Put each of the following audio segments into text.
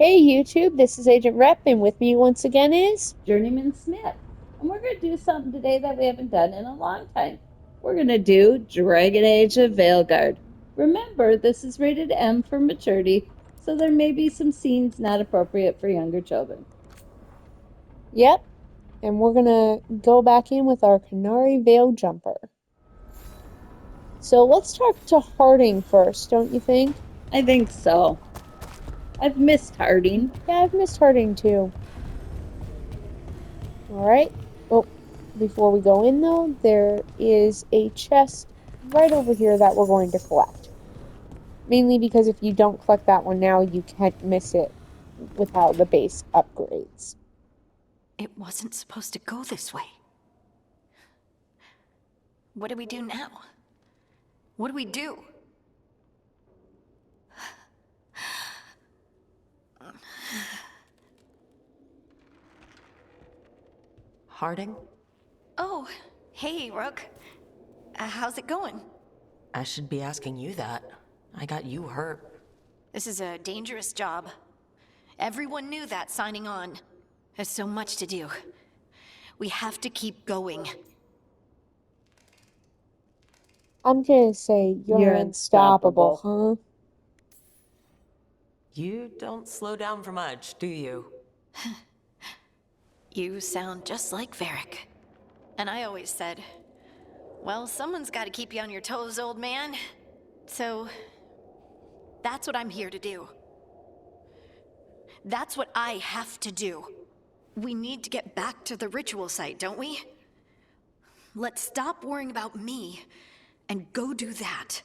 Hey YouTube, this is Agent Rep, and with me once again is Journeyman Smith. And we're going to do something today that we haven't done in a long time. We're going to do Dragon Age of Veilguard. Remember, this is rated M for maturity, so there may be some scenes not appropriate for younger children. Yep, and we're gonna go back in with our Qunari Veil Jumper. So let's talk to Harding first, don't you think? I think so. I've missed Harding. Yeah, I've missed Harding too. Alright. Oh, before we go in though, there is a chest right over here that we're going to collect. Mainly because if you don't collect that one now, you can't miss it without the base upgrades. It wasn't supposed to go this way. What do we do now? What do we do? Harding? Oh, hey, Rook. How's it going? I should be asking you that. I got you hurt. This is a dangerous job. Everyone knew that signing on. There's so much to do. We have to keep going. I'm gonna say you're unstoppable, huh? You don't slow down for much, do you? You sound just like Varric. And I always said, well, someone's got to keep you on your toes, old man. So, that's what I'm here to do. That's what I have to do. We need to get back to the ritual site, don't we? Let's stop worrying about me and go do that.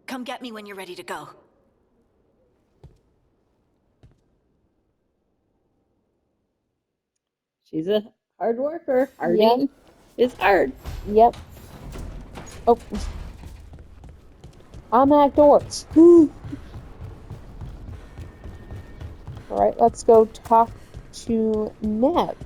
Come get me when you're ready to go. She's a hard worker. Harding is hard. Yep. Oh. I'm outdoors. Alright, let's go talk to Neve.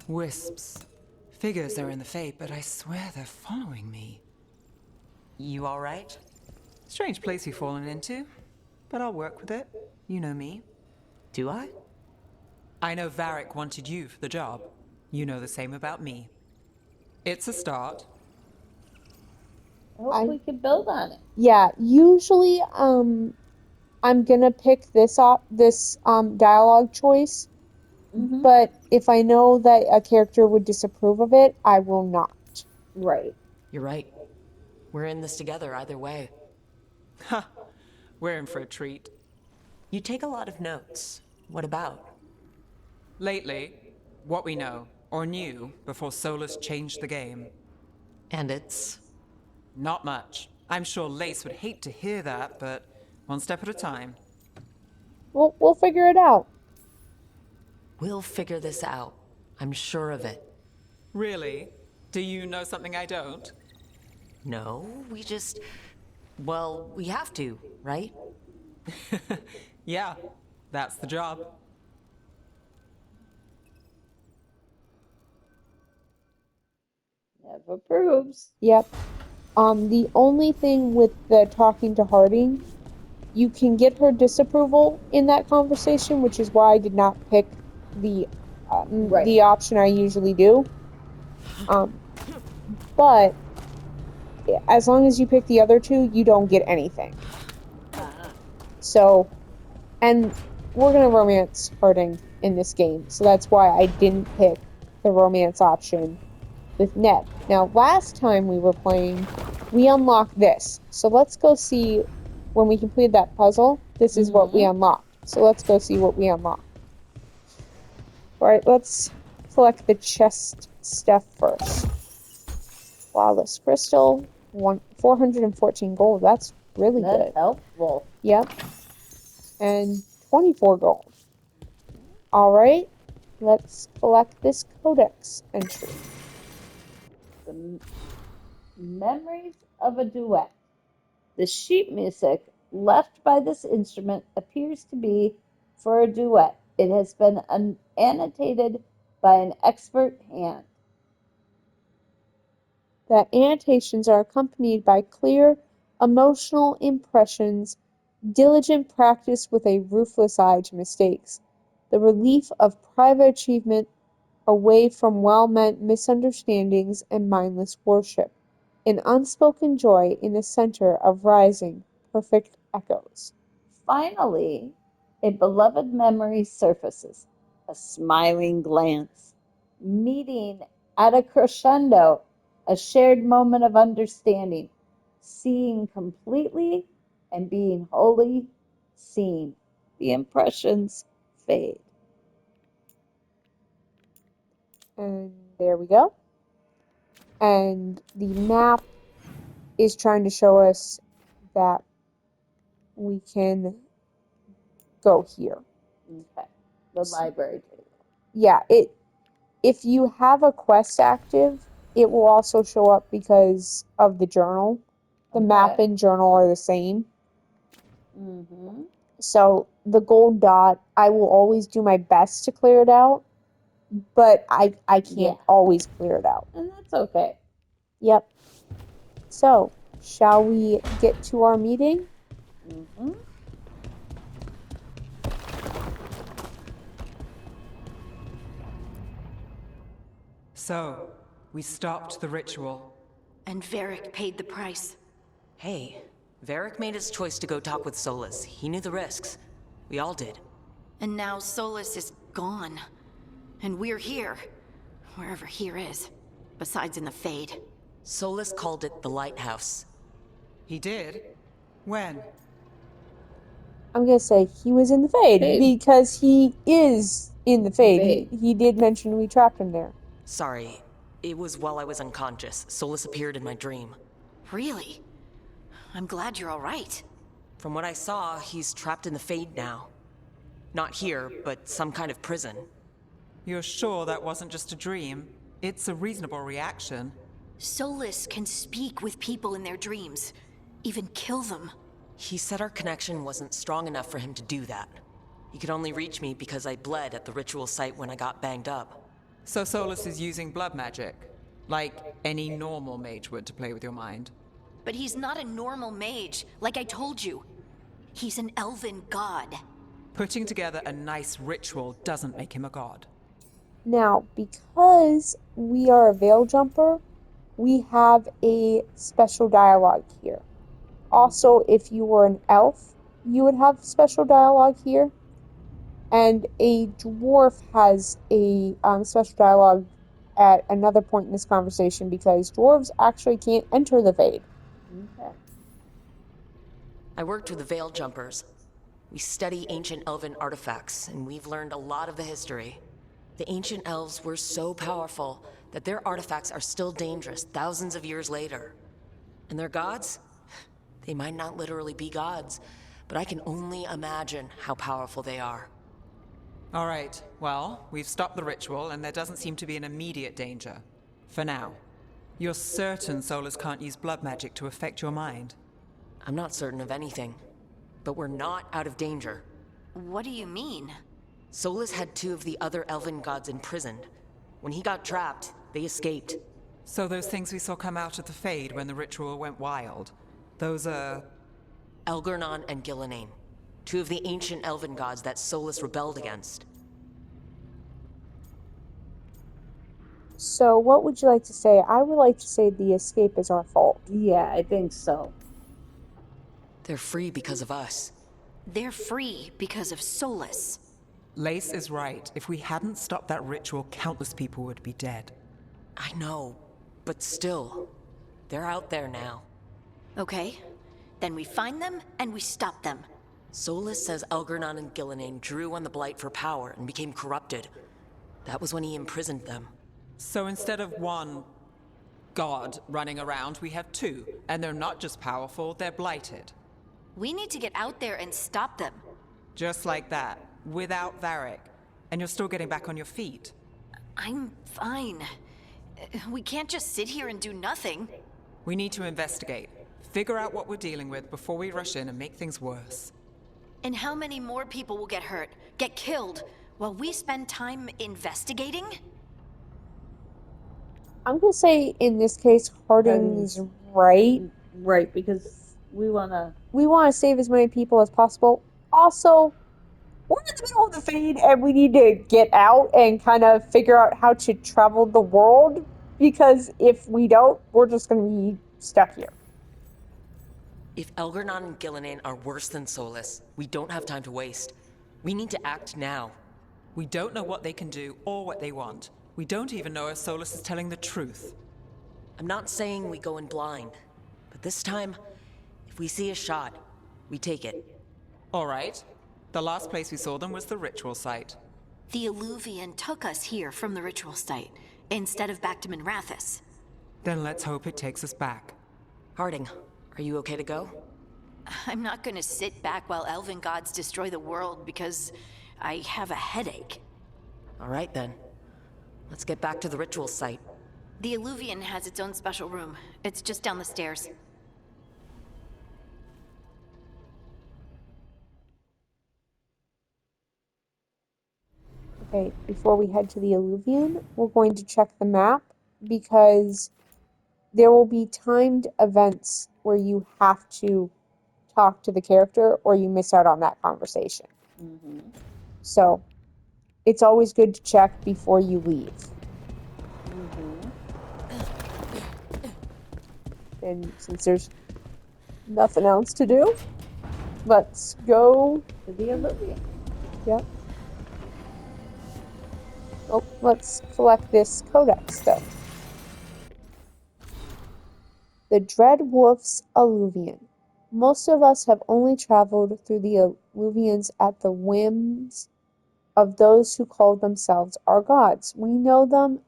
Wisps. Figures are in the fate, but I swear they're following me. You alright? Strange place you've fallen into, but I'll work with it. You know me. Do I? I know Varric wanted you for the job. You know the same about me. It's a start. I hope we can build on it. Yeah, usually I'm gonna pick this dialogue choice, but if I know that a character would disapprove of it, I will not. Right. You're right. We're in this together either way. Ha! We're in for a treat. You take a lot of notes. What about? Lately, what we know, or knew, before Solus changed the game. And it's... Not much. I'm sure Lace would hate to hear that, but one step at a time. We'll figure it out. We'll figure this out. I'm sure of it. Really? Do you know something I don't? No, we just... Well, we have to, right? Yeah, that's the job. Neve approves. Yep. The only thing with the talking to Harding, you can get her disapproval in that conversation, which is why I did not pick the option I usually do. But as long as you pick the other two, you don't get anything. So, and we're gonna romance Harding in this game, so that's why I didn't pick the romance option with Neve. Now, last time we were playing, we unlocked this. So let's go see, when we completed that puzzle, this is what we unlocked. So let's go see what we unlocked. Alright, let's collect the chest stuff first. Flawless crystal, 414 gold. That's really good. That's helpful. Yep. And 24 gold. Alright, let's collect this codex entry. The memories of a duet. The sheet music left by this instrument appears to be for a duet. It has been annotated by an expert hand. that annotations are accompanied by clear, emotional impressions, diligent practice with a ruthless eye to mistakes, the relief of private achievement away from well-meant misunderstandings and mindless worship, an unspoken joy in the center of rising, perfect echoes. Finally, a beloved memory surfaces, a smiling glance, meeting at a crescendo, a shared moment of understanding, seeing completely and being wholly seen. The impressions fade. And there we go. And the map is trying to show us that we can go here. Okay. The library table. Yeah, if you have a quest active, it will also show up because of the journal. The map Okay. and journal are the same. Mm-hmm. So the gold dot, I will always do my best to clear it out, but I can't Yeah. always clear it out. And that's okay. Yep. So, shall we get to our meeting? Mm-hmm. So, we stopped the ritual. And Varric paid the price. Hey, Varric made his choice to go talk with Solus. He knew the risks. We all did. And now Solus is gone. And we're here. Wherever here is. Besides in the Fade. Solus called it the Lighthouse. He did? When? I'm gonna say he was in the Fade Fade. because he is in the Fade. Fade. He did mention we trapped him there. Sorry, it was while I was unconscious. Solus appeared in my dream. Really? I'm glad you're alright. From what I saw, he's trapped in the Fade now. Not here, but some kind of prison. You're sure that wasn't just a dream? It's a reasonable reaction. Solus can speak with people in their dreams. Even kill them. He said our connection wasn't strong enough for him to do that. He could only reach me because I bled at the ritual site when I got banged up. So Solus is using blood magic, like any normal mage would to play with your mind. But he's not a normal mage, like I told you. He's an elven god. Putting together a nice ritual doesn't make him a god. Now, because we are a Veil Jumper, we have a special dialogue here. Also, if you were an elf, you would have special dialogue here. And a dwarf has a special dialogue at another point in this conversation because dwarves actually can't enter the Fade. Okay. I worked with the Veil Jumpers. We study ancient elven artifacts, and we've learned a lot of the history. The ancient elves were so powerful that their artifacts are still dangerous thousands of years later. And their gods? They might not literally be gods, but I can only imagine how powerful they are. All right, well, we've stopped the ritual, and there doesn't seem to be an immediate danger. For now. You're certain Solus can't use blood magic to affect your mind? I'm not certain of anything, but we're not out of danger. What do you mean? Solus had two of the other elven gods imprisoned. When he got trapped, they escaped. So those things we saw come out of the Fade when the ritual went wild, those are... Elgernon and Gillenane, two of the ancient elven gods that Solus rebelled against. So, what would you like to say? I would like to say the escape is our fault. Yeah, I think so. They're free because of us. They're free because of Solus. Lace is right. If we hadn't stopped that ritual, countless people would be dead. I know, but still, they're out there now. Okay, then we find them and we stop them. Solus says Elgernon and Gillenane drew on the Blight for power and became corrupted. That was when he imprisoned them. So instead of one god running around, we have two. And they're not just powerful, they're blighted. We need to get out there and stop them. Just like that, without Varric. And you're still getting back on your feet. I'm fine. We can't just sit here and do nothing. We need to investigate. Figure out what we're dealing with before we rush in and make things worse. And how many more people will get hurt, get killed, while we spend time investigating? I'm gonna say in this case, Harding's right. Right, because we want to. We want to save as many people as possible. Also, we're in the middle of the fade and we need to get out and kind of figure out how to travel the world, because if we don't, we're just going to be stuck here. If Elgernon and Gillinan are worse than Solus, we don't have time to waste. We need to act now. We don't know what they can do or what they want. We don't even know if Solus is telling the truth. I'm not saying we go in blind, but this time, if we see a shot, we take it. All right. The last place we saw them was the ritual site. The Alluvian took us here from the ritual site, instead of back to Minrathous. Then let's hope it takes us back. Harding, are you okay to go? I'm not gonna sit back while elven gods destroy the world because I have a headache. All right then. Let's get back to the ritual site. The Alluvian has its own special room. It's just down the stairs. Okay, before we head to the Alluvian, we're going to check the map because there will be timed events where you have to talk to the character or you miss out on that conversation. So, it's always good to check before you leave. And since there's nothing else to do, let's go To the Alluvian. Yep. Oh, let's collect this codex, though. The Dread Wolf's Alluvian. Most of us have only traveled through the Alluvians at the whims of those who call themselves our gods. We know them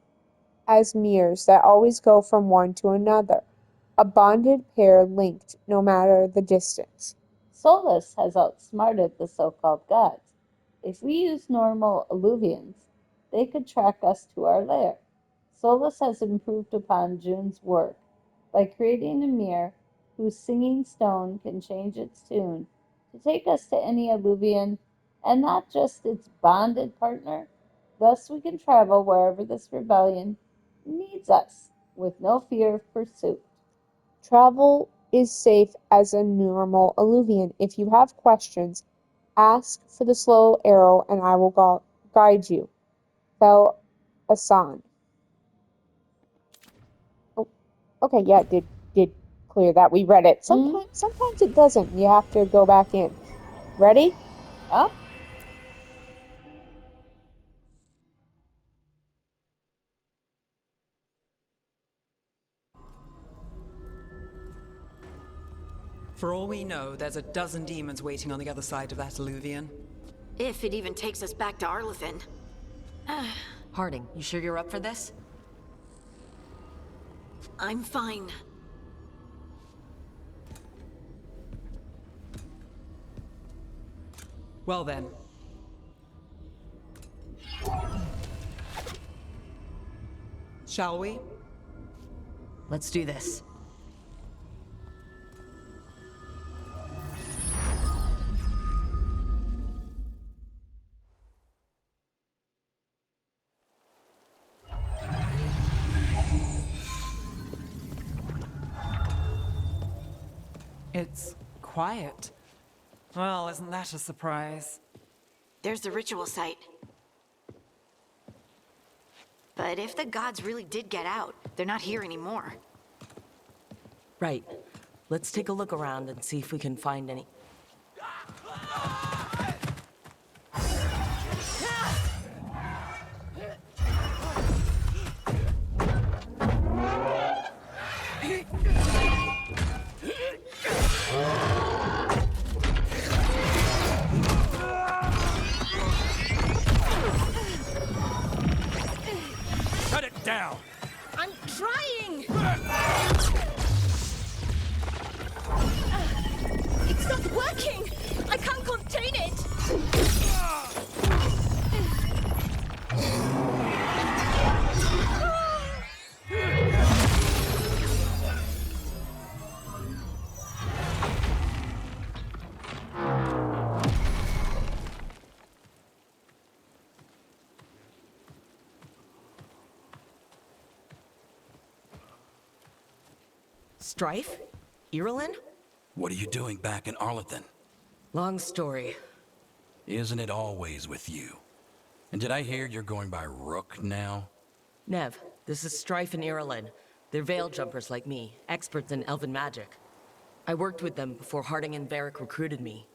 as mirrors that always go from one to another, a bonded pair linked no matter the distance. Solus has outsmarted the so-called gods. If we use normal Alluvians, they could track us to our lair. Solus has improved upon June's work by creating a mirror whose singing stone can change its tune to take us to any Alluvian and not just its bonded partner. Thus we can travel wherever this rebellion needs us with no fear of pursuit. Travel is safe as a normal Alluvian. If you have questions, ask for the slow arrow and I will guide you. Fel Asan. Oh, okay, yeah, it did clear that. We read it. Sometimes it doesn't. You have to go back in. Ready? Up. For all we know, there's a dozen demons waiting on the other side of that Alluvian. If it even takes us back to Arlithin. Harding, you sure you're up for this? I'm fine. Well then. Shall we? Let's do this. It's quiet. Well, isn't that a surprise? There's the ritual site. But if the gods really did get out, they're not here anymore. Right. Let's take a look around and see if we can find any. Shut it down! I'm trying! It's not working! I can't contain it! Strife? Irulan? What are you doing back in Arlington? Long story. Isn't it always with you? And did I hear you're going by Rook now? Neve, this is Strife and Irulan. They're Veil Jumpers like me, experts in elven magic. I worked with them before Harding and Varric recruited me.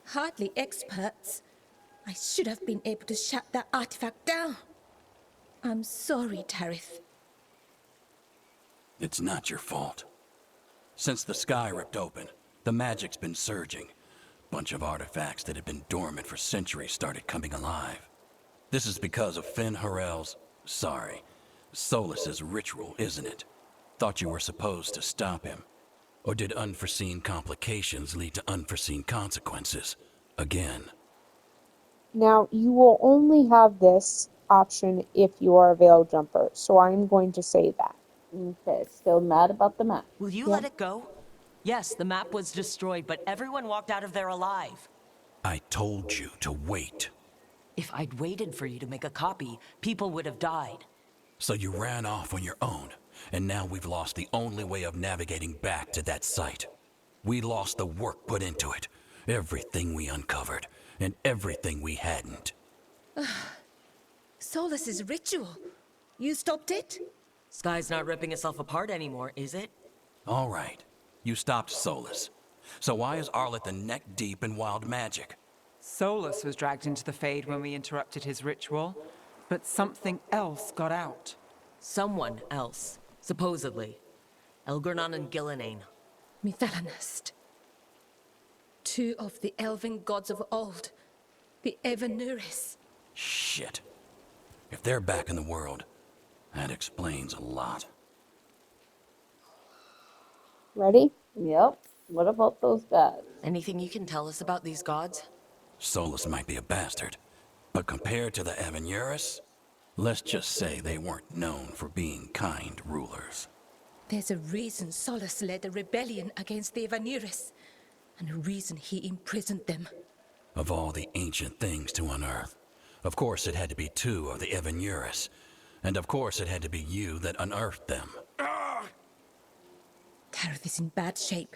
Hardly experts. I should have been able to shut that artifact down. I'm sorry, Tarith. It's not your fault. Since the sky ripped open, the magic's been surging. Bunch of artifacts that had been dormant for centuries started coming alive. This is because of Finn Harel's, Solus's ritual, isn't it? Thought you were supposed to stop him. Or did unforeseen complications lead to unforeseen consequences? Again. Now, you will only have this option if you are a Veil Jumper, so I'm going to say that. Okay, still mad about the map. Will you let it go? Yes, the map was destroyed, but everyone walked out of there alive. I told you to wait. If I'd waited for you to make a copy, people would have died. So you ran off on your own, and now we've lost the only way of navigating back to that site. We lost the work put into it, everything we uncovered, and everything we hadn't. Solus's ritual. You stopped it? Sky's not ripping itself apart anymore, is it? All right, you stopped Solus. So why is Arlington neck deep in wild magic? Solus was dragged into the Fade when we interrupted his ritual, but something else got out. Someone else, supposedly. Elgornon and Gillenane. Mithalanast. Two of the elven gods of old. The Evanuris. Shit. If they're back in the world, that explains a lot. Ready? Yep. What about those guys? Anything you can tell us about these gods? Solus might be a bastard, but compared to the Evanuris, let's just say they weren't known for being kind rulers. There's a reason Solus led a rebellion against the Evanuris, and a reason he imprisoned them. Of all the ancient things to unearth, of course it had to be two of the Evanuris, and of course it had to be you that unearthed them. Tarith is in bad shape.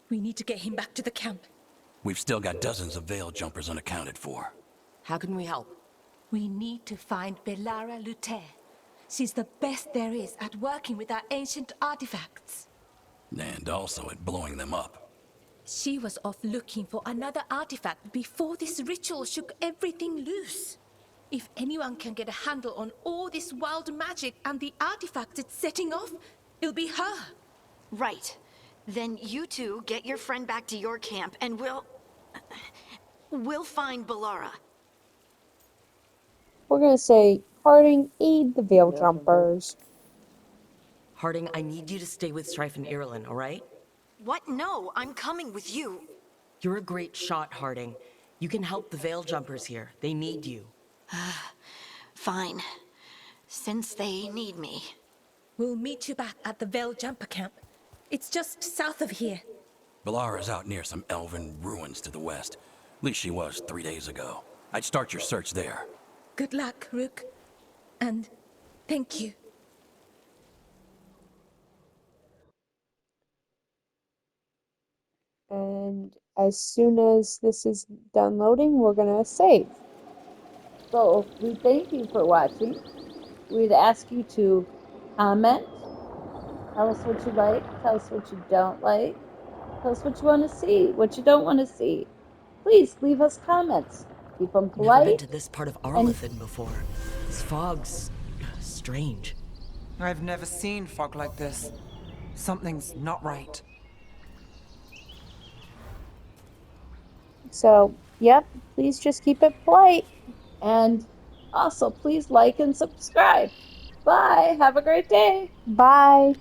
We need to get him back to the camp. We've still got dozens of Veil Jumpers unaccounted for. How can we help? We need to find Belara Luther. She's the best there is at working with our ancient artifacts. And also at blowing them up. She was off looking for another artifact before this ritual shook everything loose. If anyone can get a handle on all this wild magic and the artifacts it's setting off, it'll be her. Right. Then you two get your friend back to your camp and we'll find Belara. We're going to say, Harding, aid the Veil Jumpers. Harding, I need you to stay with Strife and Irulan, all right? What? No, I'm coming with you. You're a great shot, Harding. You can help the Veil Jumpers here. They need you. Fine. Since they need me. We'll meet you back at the Veil Jumper camp. It's just south of here. Belara's out near some elven ruins to the west. At least she was 3 days ago. I'd start your search there. Good luck, Rook. And thank you. And as soon as this is done loading, we're going to save. So we thank you for watching. We'd ask you to comment. Tell us what you like. Tell us what you don't like. Tell us what you want to see, what you don't want to see. Please leave us comments. Keep them Never been polite. to this part of Arlington before. This fog's strange. I've never seen fog like this. Something's not right. So, yep, please just keep it polite. And also, please like and subscribe. Bye. Have a great day. Bye.